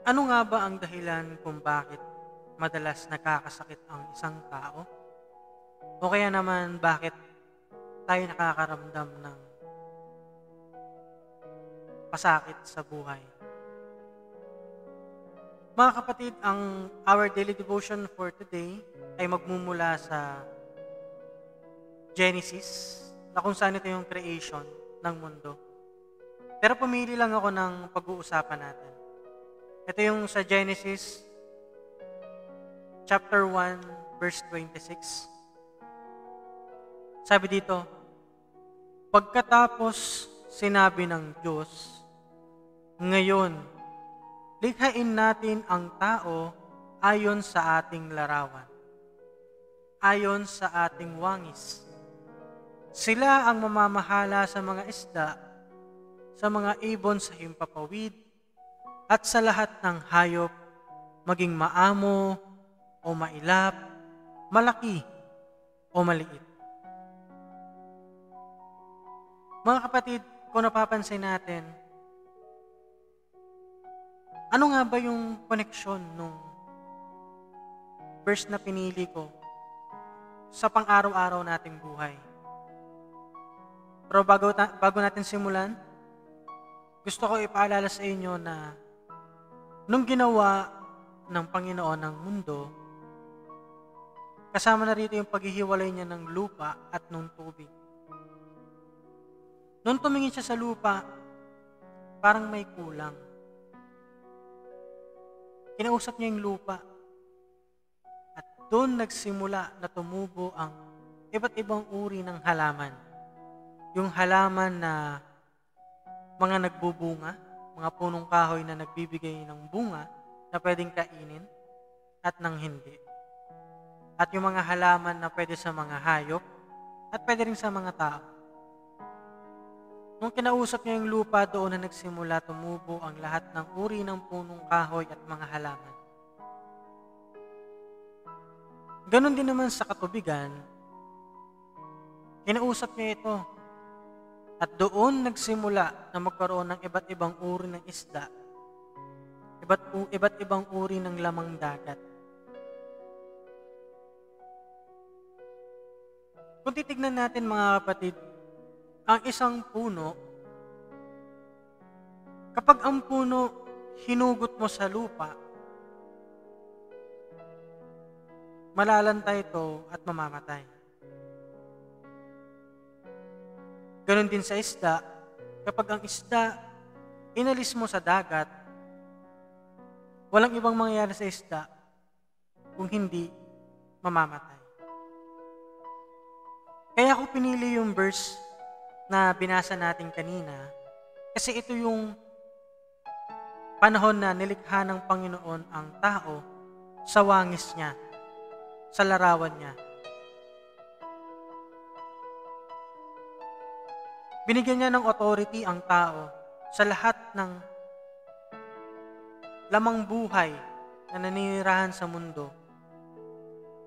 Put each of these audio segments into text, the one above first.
Ano nga ba ang dahilan kung bakit madalas nakakasakit ang isang tao? O kaya naman bakit tayo nakakaramdam ng pasakit sa buhay? Mga kapatid, ang our daily devotion for today ay magmumula sa Genesis, na kung saan ito yung creation ng mundo. Pero pumili lang ako ng pag-uusapan natin. Ito yung sa Genesis chapter 1 verse 26. Sabi dito, pagkatapos sinabi ng Diyos, ngayon, likhain natin ang tao ayon sa ating larawan, ayon sa ating wangis. Sila ang mamamahala sa mga isda, sa mga ibon sa himpapawid, at sa lahat ng hayop, maging maamo o mailap, malaki o maliit. Mga kapatid, kung napapansin natin, ano nga ba yung koneksyon nung verse na pinili ko sa pang-araw-araw nating buhay? Pero bago natin simulan, gusto ko ipaalala sa inyo na nung ginawa ng Panginoon ng mundo, kasama na rito yung paghihiwalay niya ng lupa at ng tubig. Nung tumingin siya sa lupa, parang may kulang. Kinausap niya yung lupa at doon nagsimula na tumubo ang iba't ibang uri ng halaman. Yung halaman na mga nagbubunga, mga punong kahoy na nagbibigay ng bunga na pwedeng kainin at nang hindi. At yung mga halaman na pwede sa mga hayop at pwede rin sa mga tao. Nung kinausap niya yung lupa, doon na nagsimula tumubo ang lahat ng uri ng punong kahoy at mga halaman. Ganon din naman sa katubigan, kinausap niya ito. At doon nagsimula na magkaroon ng iba't ibang uri ng isda, iba't ibang uri ng lamang dagat. Kung titignan natin mga kapatid, ang isang puno, kapag ang puno hinugot mo sa lupa, malalantay ito at mamamatay. Ganon din sa isda, kapag ang isda inalis mo sa dagat, walang ibang mangyayari sa isda kung hindi mamamatay. Kaya ako pinili yung verse na binasa natin kanina kasi ito yung panahon na nilikha ng Panginoon ang tao sa wangis niya, sa larawan niya. Binigyan niya ng authority ang tao sa lahat ng lamang buhay na naninirahan sa mundo.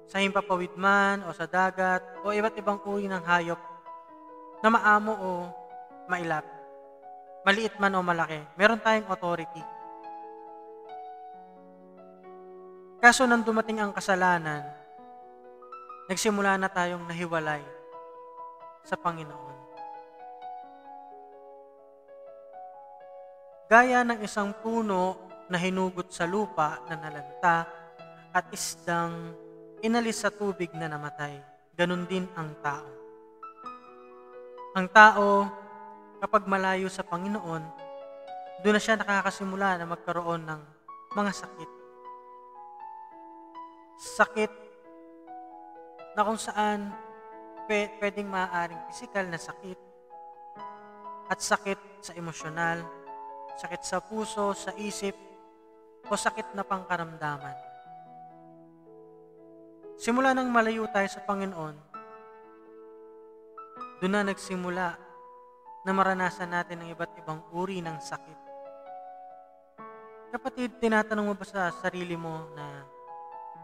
Sa himpapawid man o sa dagat o iba't ibang uri ng hayop na maamo o mailap, maliit man o malaki, meron tayong authority. Kaso nang dumating ang kasalanan, nagsimula na tayong nahiwalay sa Panginoon. Gaya ng isang puno na hinugot sa lupa na nalanta at isdang inalis sa tubig na namatay, ganun din ang tao. Ang tao, kapag malayo sa Panginoon, doon na siya nakakasimula na magkaroon ng mga sakit. Sakit na kung saan pwedeng maaaring physical na sakit at sakit sa emosyonal, sakit sa puso, sa isip, o sakit na pangkaramdaman. Simula nang malayo tayo sa Panginoon, doon na nagsimula na maranasan natin ang iba't ibang uri ng sakit. Kapatid, tinatanong mo ba sa sarili mo na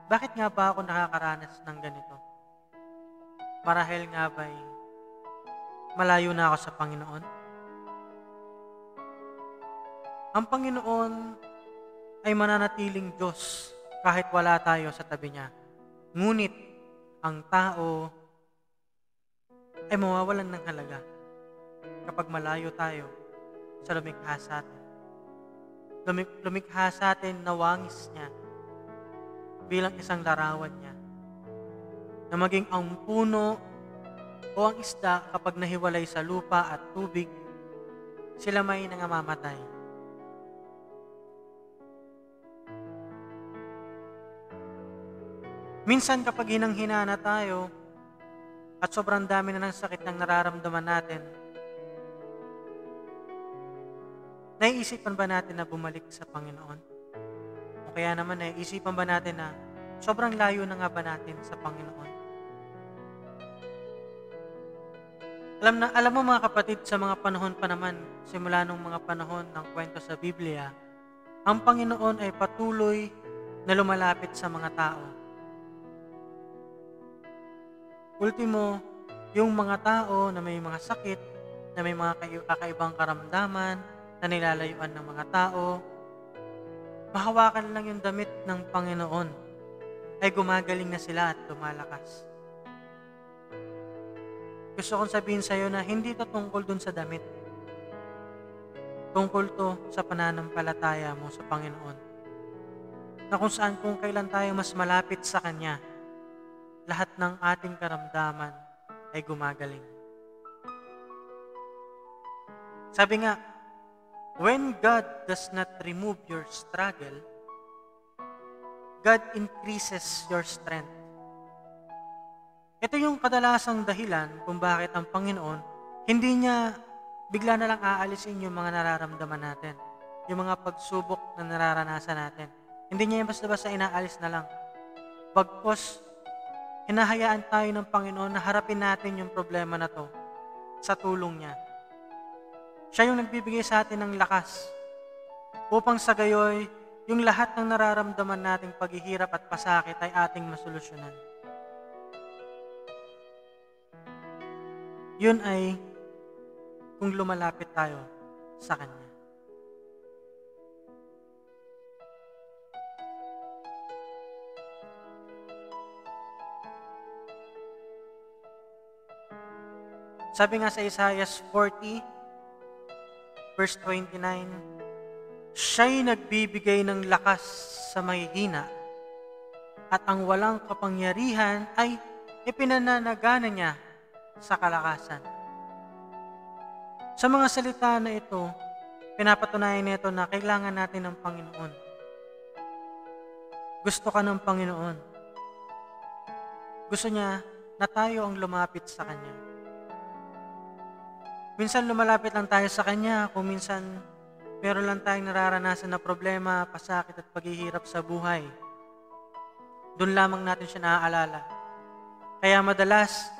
bakit nga ba ako nakakaranas ng ganito? Marahil nga ba'y malayo na ako sa Panginoon? Ang Panginoon ay mananatiling Diyos kahit wala tayo sa tabi niya. Ngunit ang tao ay mawawalan ng halaga kapag malayo tayo sa lumikha sa atin. Lumikha sa atin na wangis niya bilang isang larawan niya, na maging ang puno o ang isda kapag nahiwalay sa lupa at tubig, sila may nangamamatay. Minsan kapag hinang-hina na tayo at sobrang dami na ng sakit ng nararamdaman natin, naiisipan ba natin na bumalik sa Panginoon? O kaya naman naiisipan ba natin na sobrang layo na nga ba natin sa Panginoon? Alam mo mga kapatid, sa mga panahon pa naman, simula nung mga panahon ng kwento sa Biblia, ang Panginoon ay patuloy na lumalapit sa mga tao. Ultimo, yung mga tao na may mga sakit, na may mga kakaibang karamdaman, na nilalayuan ng mga tao, mahawakan lang yung damit ng Panginoon, ay gumagaling na sila at lumalakas. Gusto kong sabihin sa iyo na hindi ito tungkol dun sa damit. Tungkol to sa pananampalataya mo sa Panginoon. Na kung saan kung kailan tayo mas malapit sa Kanya, lahat ng ating karamdaman ay gumagaling. Sabi nga, when God does not remove your struggle, God increases your strength. Ito yung kadalasang dahilan kung bakit ang Panginoon hindi niya bigla na lang aalisin yung mga nararamdaman natin, yung mga pagsubok na nararanasan natin. Hindi niya yung basta-basta inaalis na lang. Bagkus, hinahayaan tayo ng Panginoon na harapin natin yung problema na to sa tulong niya. Siya yung nagbibigay sa atin ng lakas upang sa gayoy, yung lahat ng nararamdaman nating paghihirap at pasakit ay ating masolusyonan. Yun ay kung lumalapit tayo sa Kanya. Sabi nga sa Isaiah 40, verse 29, siya'y nagbibigay ng lakas sa mahihina at ang walang kapangyarihan ay ipinananagana niya sa kalakasan. Sa mga salita na ito, pinapatunayan nito na kailangan natin ng Panginoon. Gusto ka ng Panginoon. Gusto niya na tayo ang lumapit sa Kanya. Minsan lumalapit lang tayo sa Kanya kung minsan meron lang tayong nararanasan na problema, pasakit at paghihirap sa buhay. Doon lamang natin siya naaalala. Kaya madalas,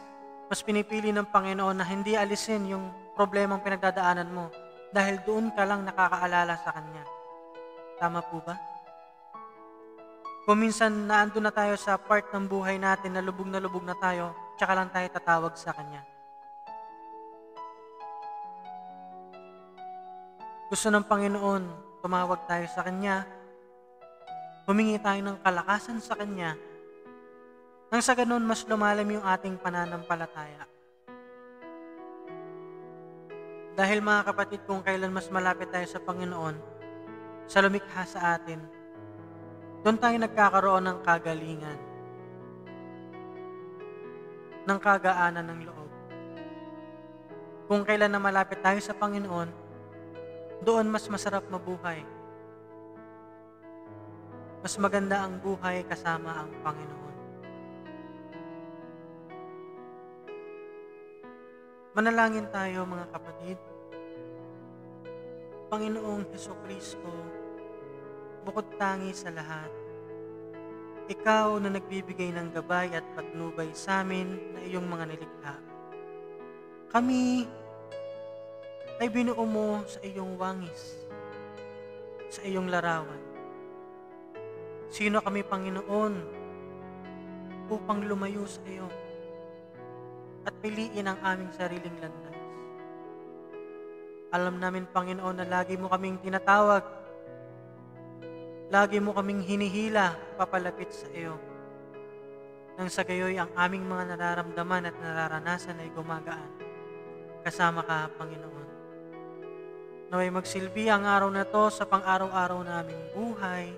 mas pinipili ng Panginoon na hindi alisin yung problemang pinagdadaanan mo dahil doon ka lang nakakaalala sa Kanya. Tama po ba? Kung minsan naandun na tayo sa part ng buhay natin na lubog na tayo, tsaka lang tayo tatawag sa Kanya. Gusto ng Panginoon, tumawag tayo sa Kanya, humingi tayo ng kalakasan sa Kanya, nang sa ganun, mas lumalim yung ating pananampalataya. Dahil mga kapatid, kung kailan mas malapit tayo sa Panginoon, sa lumikha sa atin, doon tayo nagkakaroon ng kagalingan, ng kagaanan ng loob. Kung kailan na malapit tayo sa Panginoon, doon mas masarap mabuhay. Mas maganda ang buhay kasama ang Panginoon. Manalangin tayo mga kapatid. Panginoong Hesukristo, bukod tangi sa lahat, Ikaw na nagbibigay ng gabay at patnubay sa amin na iyong mga nilikha. Kami ay binuo mo sa iyong wangis, sa iyong larawan. Sino kami, Panginoon, upang lumayo sa iyo at piliin ang aming sariling landas? Alam namin, Panginoon, na lagi mo kaming tinatawag Lagi mo kaming hinihila papalapit sa iyo. Nang sa gayoy ang aming mga nararamdaman at nararanasan ay gumagaan. Kasama ka, Panginoon. Naway magsilbi ang araw na to sa pang-araw-araw naming buhay.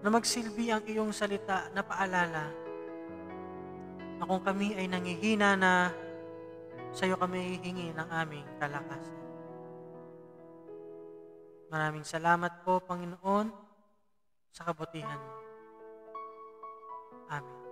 Na magsilbi ang iyong salita na paalala na kung kami ay nangihina na sa iyo kami hihingi ng aming kalakasan. Maraming salamat po, Panginoon, sa kabutihan mo. Amen.